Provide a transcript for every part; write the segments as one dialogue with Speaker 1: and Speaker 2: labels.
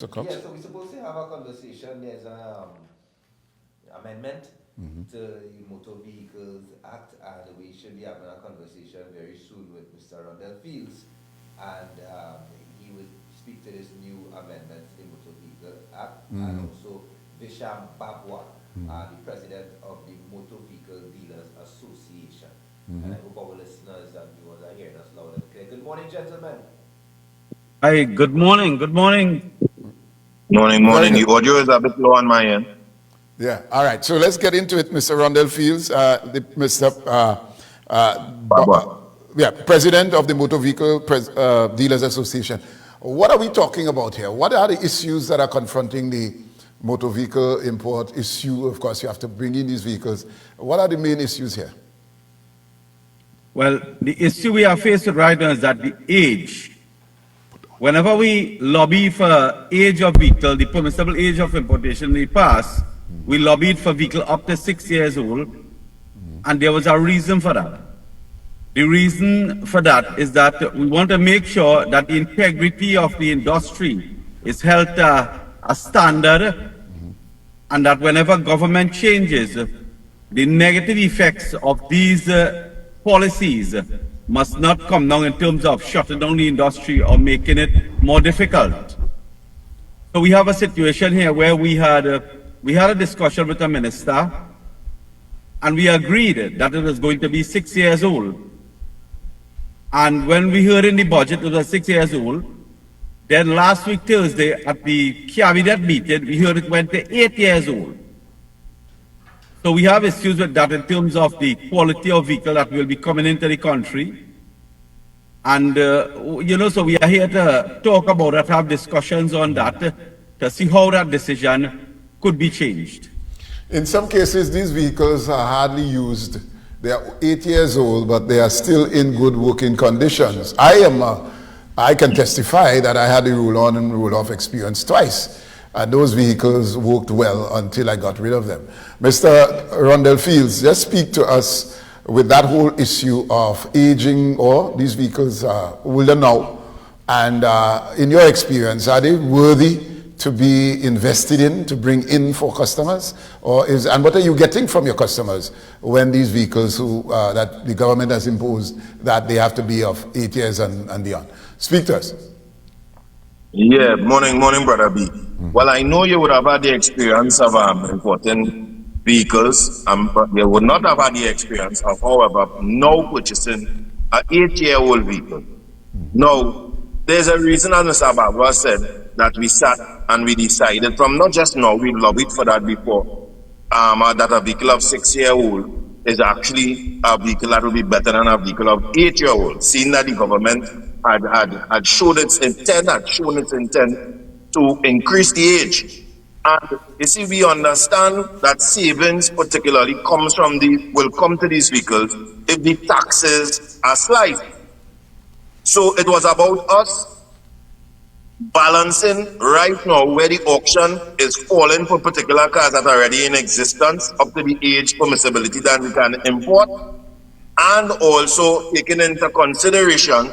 Speaker 1: Comes.
Speaker 2: Yeah, so we're supposed to have a conversation. There's an amendment to the Motor Vehicles Act, and we should be having a conversation very soon with Mr. Rondell Feeles, and he will speak to this new amendment to the Motor Vehicle Act, and also Visham Babwah, the president of the Motor Vehicle Dealers Association. And I hope our listeners and viewers are hearing us loud and clear. Good morning, gentlemen.
Speaker 3: Hi, good morning. Good morning.
Speaker 4: Morning,
Speaker 1: Very
Speaker 4: morning. The
Speaker 1: good.
Speaker 4: audio is a bit low on my end.
Speaker 1: Yeah. All right. So let's get into it, Mr. Rondell Feeles, Mr.
Speaker 4: Babwah.
Speaker 1: President of the Motor Vehicle Dealers Association. What are we talking about here? What are the issues that are confronting the motor vehicle import issue? Of course, you have to bring in these vehicles. What are the main issues here?
Speaker 3: Well, the issue we are faced with right now is that the age. Whenever we lobby for age of vehicle, the permissible age of importation in the past, we lobbied for vehicle up to 6 years old, and there was a reason for that. The reason for that is that we want to make sure that the integrity of the industry is held to a standard, and that whenever government changes, the negative effects of these policies must not come down in terms of shutting down the industry or making it more difficult. So we have a situation here where we had a discussion with the minister, and we agreed that it was going to be 6 years old. And when we heard in the budget it was 6 years old, then last week Thursday at the cabinet meeting, we heard it went to 8 years old. So we have issues with that in terms of the quality of vehicle that will be coming into the country. And, so we are here to talk about that, have discussions on that, to see how that decision could be changed.
Speaker 1: In some cases, these vehicles are hardly used. They are 8 years old, but they are still in good working conditions. I can testify that I had a roll-on and roll-off experience twice. And those vehicles worked well until I got rid of them. Mr. Rondell Feeles, just speak to us with that whole issue of aging, or these vehicles are older now. And in your experience, are they worthy to be invested in, to bring in for customers? And what are you getting from your customers when these vehicles that the government has imposed that they have to be of 8 years and beyond? Speak to us.
Speaker 4: Yeah, morning, Brother B. Well, I know you would have had the experience of importing vehicles, but you would not have had the experience of, however, now purchasing an 8-year-old vehicle. Now, there's a reason, as Mr. Babwah said, that we sat and we decided from not just now, we lobbied for that before, that a vehicle of 6-year-old is actually a vehicle that will be better than a vehicle of 8-year-old, seeing that the government had shown its intent to increase the age. And you see, we understand that savings particularly will come to these vehicles if the taxes are slight. So it was about us balancing right now where the auction is falling for particular cars that are already in existence up to the age permissibility that we can import, and also taking into consideration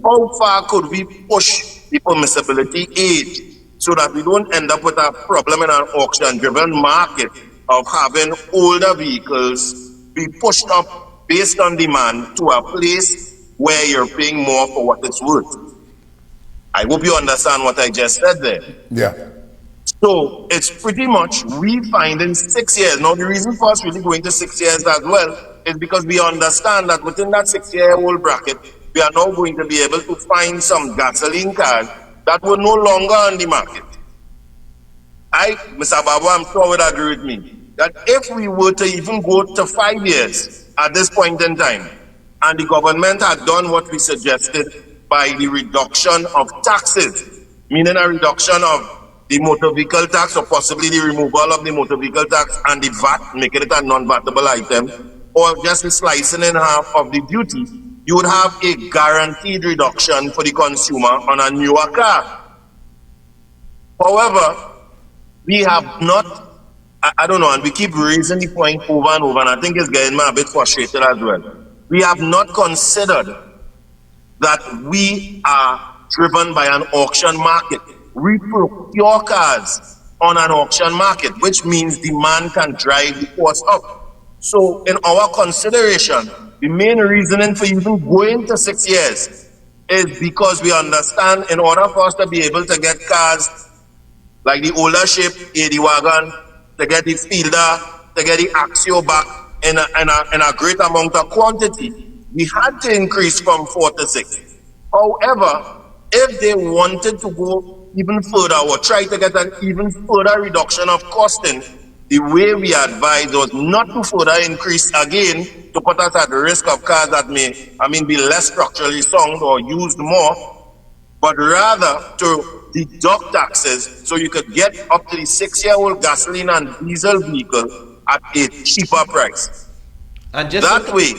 Speaker 4: how far could we push the permissibility age so that we don't end up with a problem in an auction-driven market of having older vehicles be pushed up based on demand to a place where you're paying more for what it's worth. I hope you understand what I just said there.
Speaker 1: Yeah.
Speaker 4: So it's pretty much we finding 6 years. Now the reason for us really going to 6 years as well is because we understand that within that 6-year-old bracket, we are now going to be able to find some gasoline cars that were no longer on the market. Mr. Babwah, I'm sure would agree with me, that if we were to even go to 5 years at this point in time, and the government had done what we suggested by the reduction of taxes, meaning a reduction of the motor vehicle tax or possibly the removal of the motor vehicle tax and the VAT, making it a non-vatable item, or just the slicing in half of the duty, you would have a guaranteed reduction for the consumer on a newer car. However, we have not, I don't know, and we keep raising the point over and over, and I think it's getting me a bit frustrated as well. We have not considered that we are driven by an auction market. we procure cars on an auction market, which means demand can drive the cost up. So in our consideration, the main reasoning for even going to 6 years is because we understand in order for us to be able to get cars like the older shape, the wagon, to get the Fielder, to get the Axio back in a great amount of quantity, we had to increase from 4 to 6. However, if they wanted to go even further or try to get an even further reduction of costing, the way we advise was not to further increase again to put us at the risk of cars that may, be less structurally sound or used more, but rather to deduct taxes so you could get up to the 6-year-old gasoline and diesel vehicle at a cheaper price.
Speaker 2: And just
Speaker 4: That way,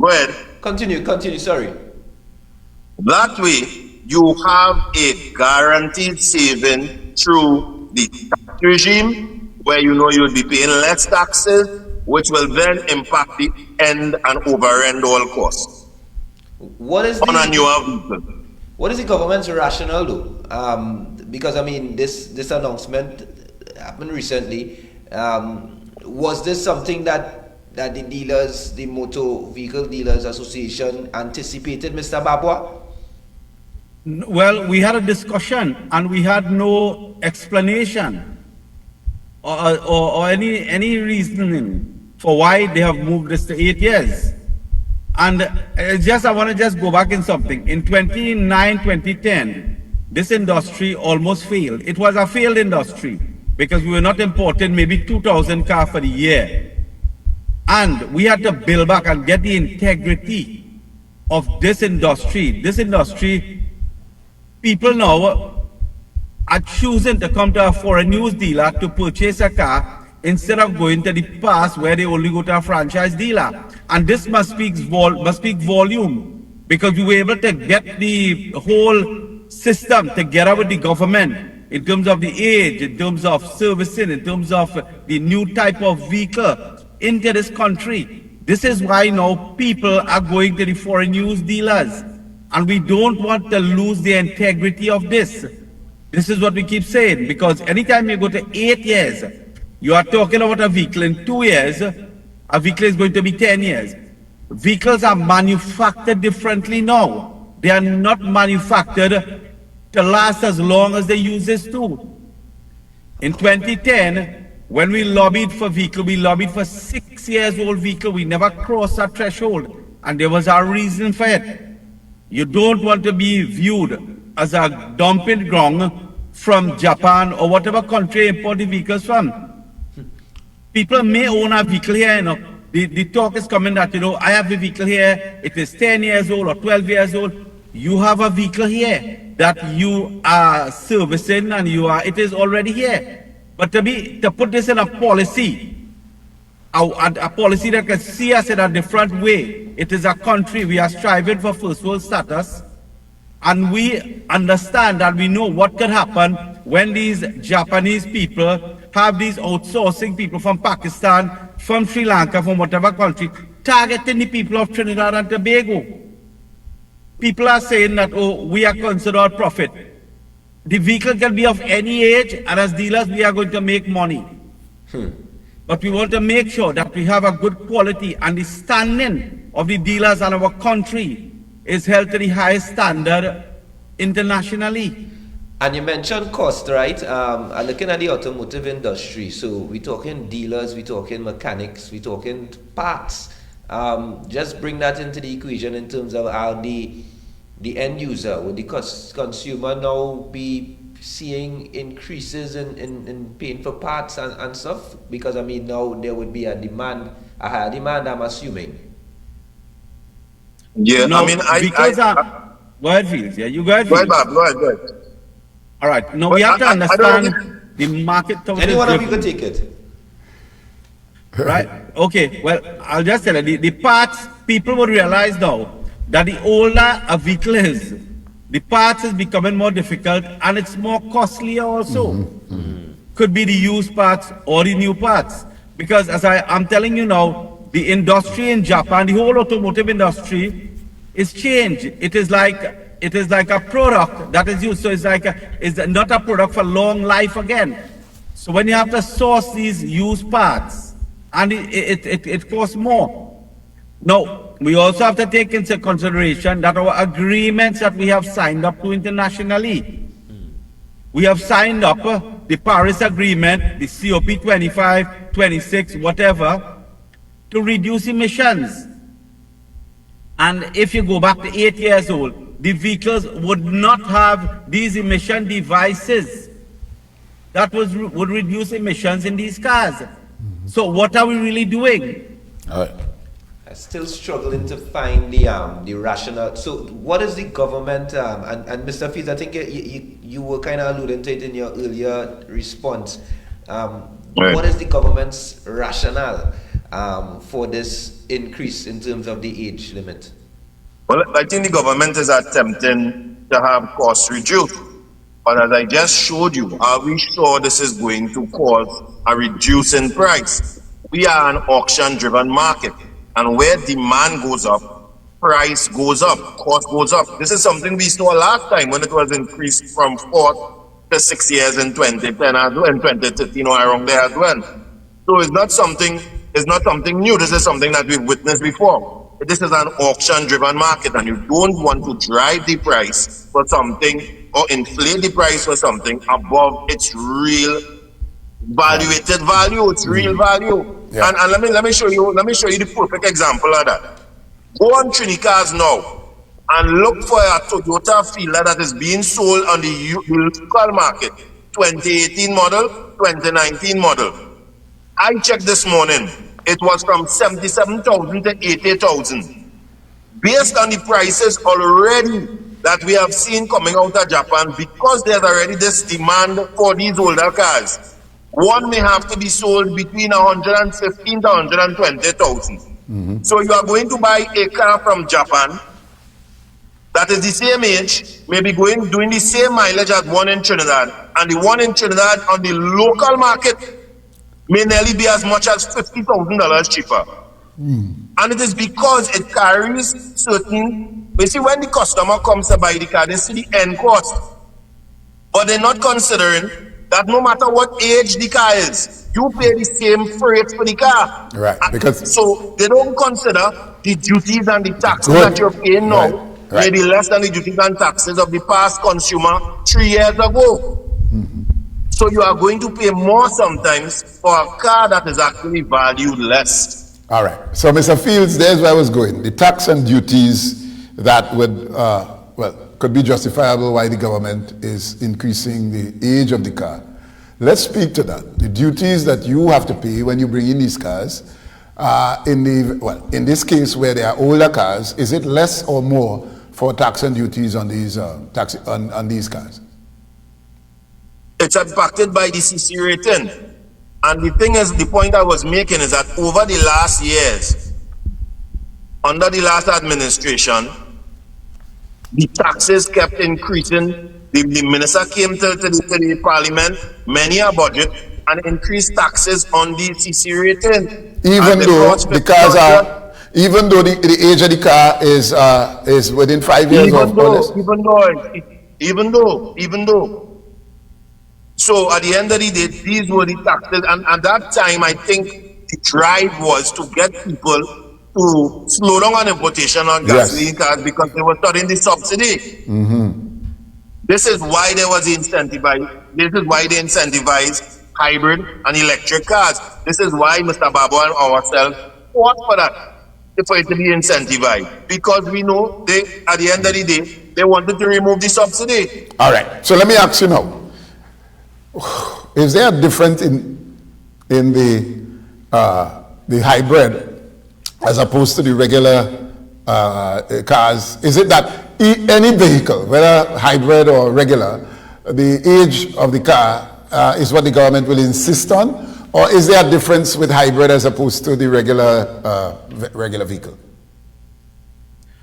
Speaker 4: go ahead.
Speaker 2: Continue, sorry.
Speaker 4: That way, you have a guaranteed saving through the tax regime, where you know you'll be paying less taxes, which will then impact the end and over-end all costs
Speaker 2: What is
Speaker 4: on a newer vehicle.
Speaker 2: What is the government's rationale though? Because this announcement happened recently. Was this something that the dealers, the Motor Vehicle Dealers Association anticipated, Mr. Babwah?
Speaker 3: Well, we had a discussion and we had no explanation or any reasoning for why they have moved this to 8 years. And I want to just go back in something. In 2009, 2010, this industry almost failed. It was a failed industry because we were not importing maybe 2,000 cars for the year. And we had to build back and get the integrity of this industry. This industry, people now are choosing to come to a foreign news dealer to purchase a car instead of going to the past where they only go to a franchise dealer. And this must speak volume, because we were able to get the whole system together with the government in terms of the age, in terms of servicing, in terms of the new type of vehicle into this country. This is why now people are going to the foreign news dealers, and we don't want to lose the integrity of this. This is what we keep saying, because anytime you go to 8 years, you are talking about a vehicle in 2 years, a vehicle is going to be 10 years. Vehicles are manufactured differently now. They are not manufactured to last as long as they use this to. In 2010, when we lobbied for vehicle, we lobbied for 6 years old vehicle. We never crossed that threshold, and there was a reason for it. You don't want to be viewed as a dumping ground from Japan or whatever country you import the vehicles from. People may own a vehicle here, The talk is coming that, I have a vehicle here, it is 10 years old or 12 years old. You have a vehicle here that you are servicing and it is already here. But to put this in a policy, a policy that can see us in a different way. It is a country, we are striving for first world status, and we understand that we know what could happen when these Japanese people have these outsourcing people from Pakistan, from Sri Lanka, from whatever country, targeting the people of Trinidad and Tobago. People are saying that, we are considered profit. The vehicle can be of any age, and as dealers, we are going to make money. But we want to make sure that we have a good quality, and the standing of the dealers and our country is held to the highest standard internationally.
Speaker 2: And you mentioned cost, right? I'm looking at the automotive industry. So we're talking dealers, we're talking mechanics, we're talking parts. Just bring that into the equation in terms of how the end user, would the consumer now be seeing increases in paying for parts and stuff? Because now there would be a higher demand, I'm assuming.
Speaker 4: Yeah,
Speaker 3: no, go ahead, Feeles. Yeah, you go ahead, Feeles.
Speaker 4: Go ahead.
Speaker 3: All right. Now we have to understand the market.
Speaker 2: Any one of you can take it.
Speaker 3: Right? Okay. Well, I'll just tell you, the parts, people would realize now that the older a vehicle is, the parts is becoming more difficult and it's more costly also. Could be the used parts or the new parts. Because as I'm telling you now, the industry in Japan, the whole automotive industry is changed. It is like it is like a product that is used. So it's like it's not a product for long life again. So when you have to source these used parts, and it costs more. Now, we also have to take into consideration that our agreements that we have signed up to internationally, we have signed up the Paris Agreement, the COP 25, 26, whatever, to reduce emissions. And if you go back to 8 years old, the vehicles would not have these emission devices that would reduce emissions in these cars. So what are we really doing?
Speaker 1: All right.
Speaker 2: I'm still struggling to find the rationale. So what is the government, and Mr. Feeles, I think you were kind of alluding to it in your earlier response.
Speaker 4: Right.
Speaker 2: What is the government's rationale for this increase in terms of the age limit?
Speaker 4: Well, I think the government is attempting to have costs reduced. But as I just showed you, are we sure this is going to cause a reduce in price? We are an auction-driven market. And where demand goes up, price goes up, cost goes up. This is something we saw last time when it was increased from 4 to 6 years in 2010 as well, in 2013 or around there as well. So it's not something new. This is something that we've witnessed before. This is an auction-driven market, and you don't want to drive the price for something or inflate the price for something above its real valuated value, its real value.
Speaker 1: Yeah.
Speaker 4: And let me show you the perfect example of that. Go on Trinicars now and look for a Toyota Fielder that is being sold on the local market, 2018 model, 2019 model. I checked this morning. It was from 77,000 to 80,000. Based on the prices already that we have seen coming out of Japan, because there's already this demand for these older cars, one may have to be sold between 115,000 to 120,000. So you are going to buy a car from Japan that is the same age, maybe doing the same mileage as one in Trinidad, and the one in Trinidad on the local market may nearly be as much as $50,000 cheaper. And it is because it carries certain, you see, when the customer comes to buy the car, they see the end cost. But they're not considering that no matter what age the car is, you pay the same freight for the car.
Speaker 1: Right, because
Speaker 4: so they don't consider the duties and the taxes that you're paying now,
Speaker 1: Right.
Speaker 4: maybe less than the duties and taxes of the past consumer 3 years ago. So you are going to pay more sometimes for a car that is actually valued less.
Speaker 1: All right. So, Mr. Feeles, there's where I was going. The tax and duties that would, could be justifiable why the government is increasing the age of the car. Let's speak to that. The duties that you have to pay when you bring in these cars, in this case where they are older cars, is it less or more for tax and duties on these on these cars?
Speaker 4: It's impacted by the CC rating. And the thing is, the point I was making is that over the last years, under the last administration, the taxes kept increasing. The minister came to the parliament, many a budget, and increased taxes on the CC rating.
Speaker 1: Even though the cars are, even though the age of the car is within 5 years of policy.
Speaker 4: Even though. So at the end of the day, these were the taxes, and at that time, I think the drive was to get people to slow down on importation on gasoline cars because they were starting the subsidy. This is why there was incentivized. This is why they incentivized hybrid and electric cars. This is why Mr. Babwah and ourselves fought for that, for it to be incentivized, because we know they, at the end of the day, they wanted to remove the subsidy.
Speaker 1: All right. So let me ask you now. Is there a difference in the hybrid as opposed to the regular cars? Is it that any vehicle, whether hybrid or regular, the age of the car is what the government will insist on, or is there a difference with hybrid as opposed to the regular vehicle?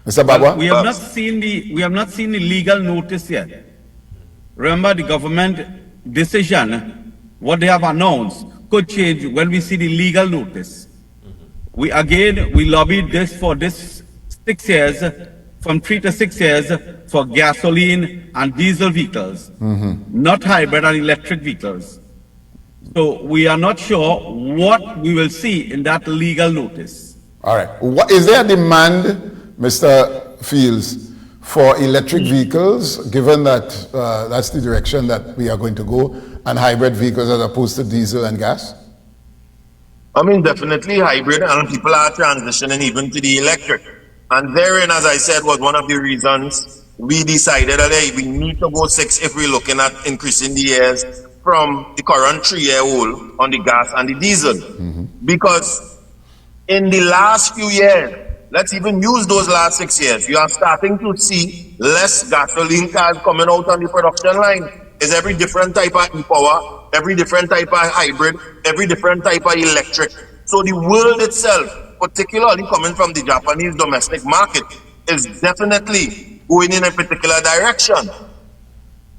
Speaker 1: Mr. Babwah?
Speaker 3: We have not seen the legal notice yet. Remember, the government decision, what they have announced, could change when we see the legal notice. We lobbied this for this 6 years from 3 to 6 years for gasoline and diesel vehicles, not hybrid and electric vehicles. So we are not sure what we will see in that legal notice.
Speaker 1: All right. What, is there a demand, Mr. Feeles, for electric vehicles, given that that's the direction that we are going to go, and hybrid vehicles as opposed to diesel and gas?
Speaker 4: I mean, definitely hybrid, and people are transitioning even to the electric. And therein, as I said, was one of the reasons we decided that hey, we need to go 6 if we're looking at increasing the years from the current 3-year-old on the gas and the diesel. Because in the last few years, let's even use those last 6 years, you are starting to see less gasoline cars coming out on the production line. It's every different type of e-power, every different type of hybrid, every different type of electric. So the world itself, particularly coming from the Japanese domestic market, is definitely going in a particular direction.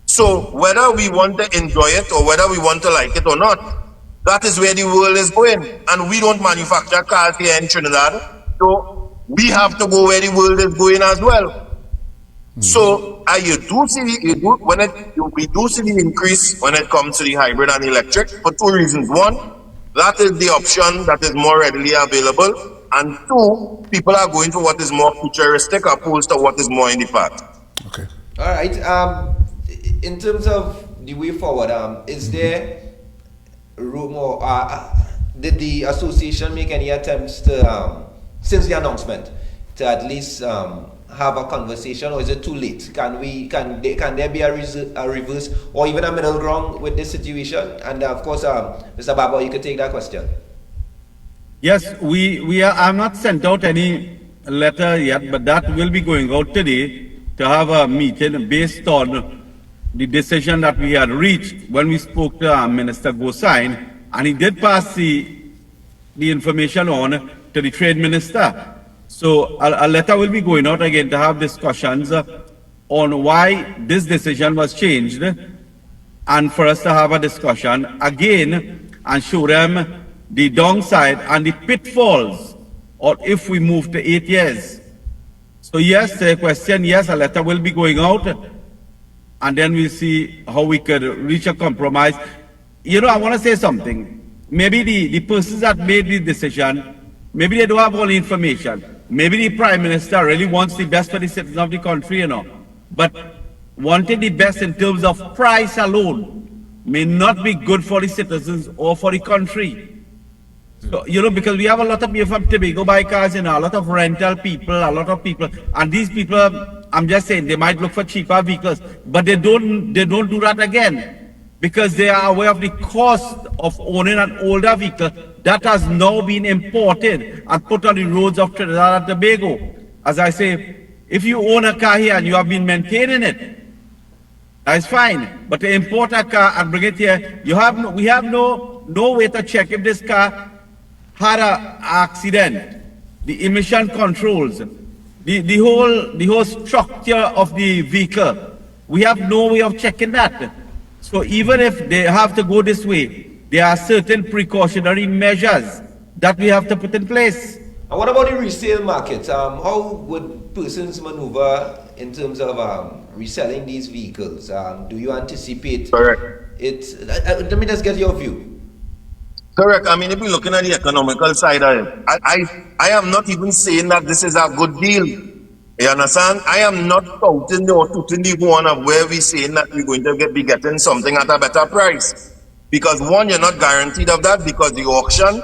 Speaker 4: So whether we want to enjoy it or whether we want to like it or not, that is where the world is going. And we don't manufacture cars here in Trinidad, so we have to go where the world is going as well. So we do see the increase when it comes to the hybrid and electric for 2 reasons. One, that is the option that is more readily available, and 2, people are going for what is more futuristic opposed to what is more in the past.
Speaker 1: Okay.
Speaker 2: All right. In terms of the way forward, is there room or did the association make any attempts to, since the announcement, to at least have a conversation, or is it too late? Can there be a reverse or even a middle ground with this situation? And of course, Mr. Babwah, you could take that question.
Speaker 3: Yes, I'm not sent out any letter yet, but that will be going out today to have a meeting based on the decision that we had reached when we spoke to Minister Gosain, and he did pass the information on to the trade minister. So a letter will be going out again to have discussions on why this decision was changed, and for us to have a discussion again and show them the downside and the pitfalls, or if we move to 8 years. So yes, the question, yes, a letter will be going out, and then we'll see how we could reach a compromise. You know, I want to say something. Maybe the persons that made the decision, maybe they don't have all the information. Maybe the Prime Minister really wants the best for the citizens of the country, you know. But wanting the best in terms of price alone may not be good for the citizens or for the country. So, you know, because we have a lot of people from Tobago buy cars, you know, a lot of rental people, a lot of people, and these people, I'm just saying, they might look for cheaper vehicles, but they don't do that again, because they are aware of the cost of owning an older vehicle that has now been imported and put on the roads of Trinidad and Tobago. As I say, if you own a car here and you have been maintaining it, that's fine. But to import a car and bring it here, we have no way to check if this car had an accident, the emission controls, the whole structure of the vehicle. We have no way of checking that. So even if they have to go this way, there are certain precautionary measures that we have to put in place.
Speaker 2: And what about the resale market? How would persons maneuver in terms of reselling these vehicles? Do you anticipate it? Let me just get your view.
Speaker 4: Correct. I mean, if we're looking at the economical side of it, I am not even saying that this is a good deal. You understand? I am not touting or tooting the horn of where we're saying that we're going to be getting something at a better price. Because one, you're not guaranteed of that, because the auction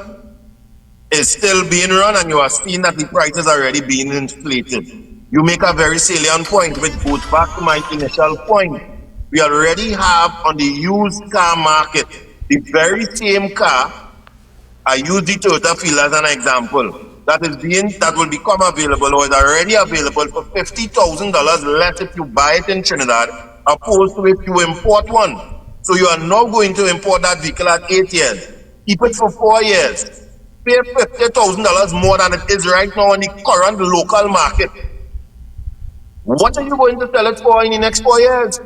Speaker 4: is still being run and you are seeing that the price is already being inflated. You make a very salient point, which goes back to my initial point. We already have on the used car market the very same car. I use the Toyota Feeles as an example. That will become available, or is already available, for $50,000 less if you buy it in Trinidad, opposed to if you import one. So you are now going to import that vehicle at 8 years, keep it for 4 years, pay $50,000 more than it is right now on the current local market. What are you going to sell it for in the next 4 years?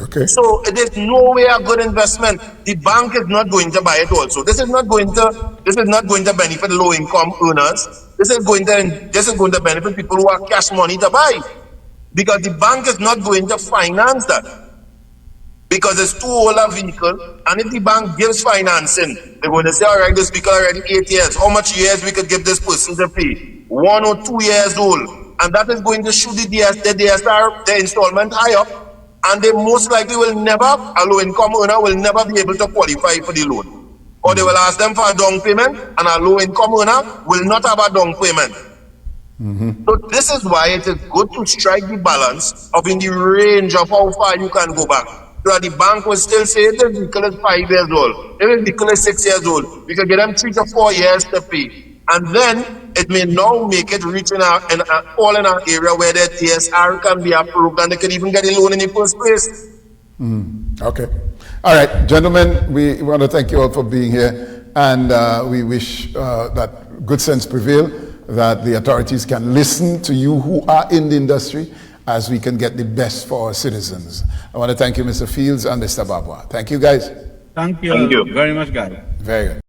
Speaker 1: Okay.
Speaker 4: So it is no way a good investment. The bank is not going to buy it also. This is not going to benefit low income earners. This is going to benefit people who have cash money to buy, because the bank is not going to finance that. Because it's too old a vehicle, and if the bank gives financing, they're going to say, all right, this vehicle already 8 years. How much years we could give this person to pay? 1 or 2 years old. And that is going to shoot the DSR, the installment high up, and they most likely will never, a low-income owner will never be able to qualify for the loan. Or they will ask them for a down payment, and a low-income owner will not have a down payment. So this is why it is good to strike the balance of in the range of how far you can go back. So that the bank will still say the vehicle is 5 years old. If the vehicle is 6 years old, we can get them 3 to 4 years to pay. And then it may now make it reach in our area where the TSR can be approved and they can even get a loan in the first place.
Speaker 1: Okay. All right, gentlemen, we want to thank you all for being here, and we wish that good sense prevail, that the authorities can listen to you who are in the industry, as we can get the best for our citizens. I want to thank you, Mr. Feeles and Mr. Babwah. Thank you, guys.
Speaker 3: Thank you,
Speaker 4: Thank you.
Speaker 3: very much, guys.
Speaker 1: Very good.